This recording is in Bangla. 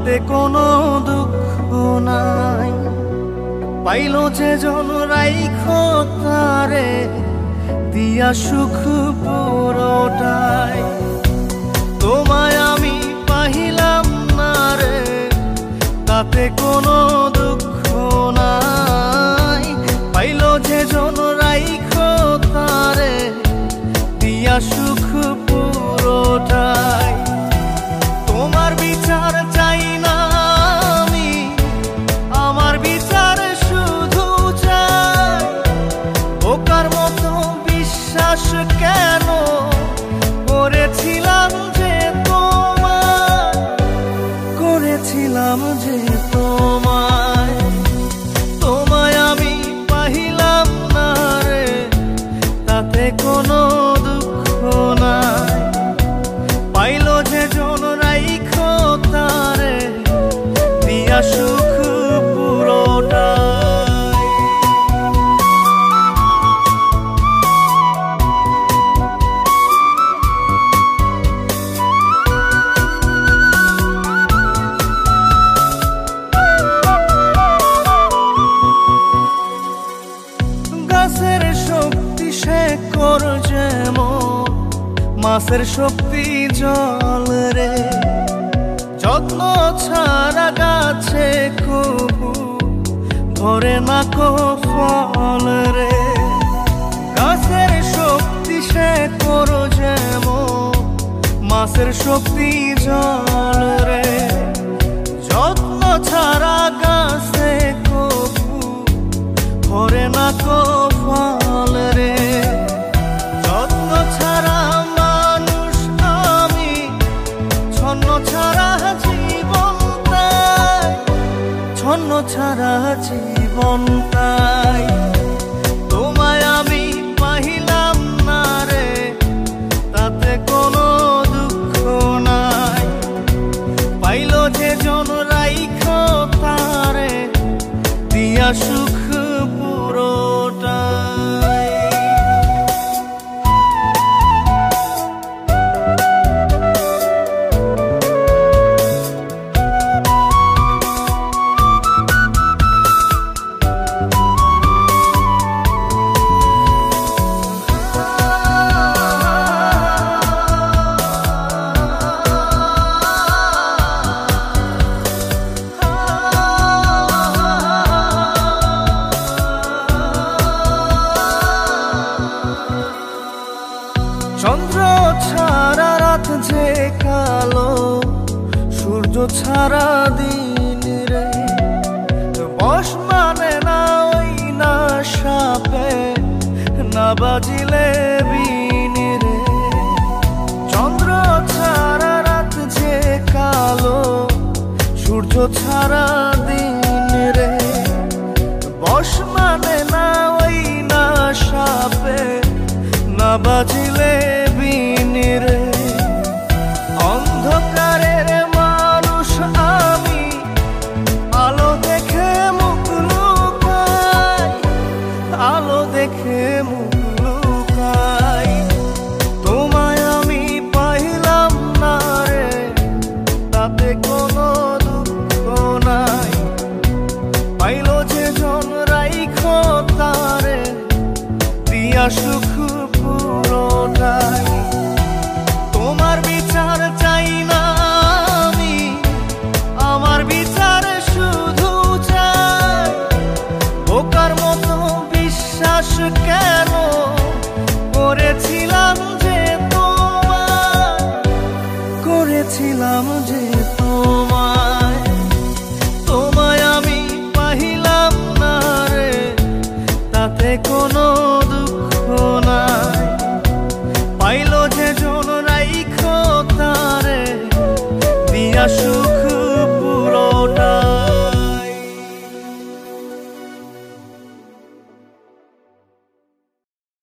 তাতে কোনো দুঃখ নাই। পাইলো যে জন রাইখো তারে দিয়া সুখ পুরোটাই। তোমায় আমি পাইলাম না রে তাতে কোনো দুঃখ নাই। পাইলো যে জন রাইখো তারে দিয়া সুখ পুরোটাই। তোমার বিচার চাই না আমি, আমার বিচার শুধু চাই। বোকার মতো বিশ্বাস কেন করেছিলাম যে তোমায়, করেছিলাম যে তোমায়। তোমায় আমি পাইলাম না রে তাতে কোনো দুঃখ নাই। পাইলো যে জন রাইখো তারে দিয়া সুখ পুরোটাই। গাছের শক্তি শেকড় যেমন, মাছের শক্তি জল রে। যত্ন ছাড়া গাছে কবু ধরে না কো ফল রে। গাছের শক্তি শেকড় যেমন, মাছের শক্তি জল রে। যত্ন ছাড়া গাছে কবু ধরে না কো ফল রে। যত্ন ছাড়া মানুষ আমি, ছন্ন ছাড়া জীবন তাই, ছন্ন ছাড়া জীবন তাই। তোমায় আমি পাইলাম না রে তাতে কোনো দুঃখ নাই। পাইলো যে জন রাইখো তারে দিয়া সুখ পুরোটাই। চন্দ্র ছাড়া রাত যে কালো, সূর্য ছাড়া দিন রে। বশ মানে না ওই না সাপে, না বাজিলে বিন রে। চন্দ্র ছাড়া রাত যে কালো, সূর্য ছাড়া দিন রে। বশ মানে না ওই না সাপে, না বাজিলে বিন রে। অন্ধকারের মানুষ আমি, আলো দেখে মুখ লুকাই, আলো দেখে মুখ লুকাই। তোমায় আমি পাইলাম না রে তাতে কোনো দুঃখ নাই। পাইলো যে জন রাইখো তারে দিয়া সুখ পুরোটাই।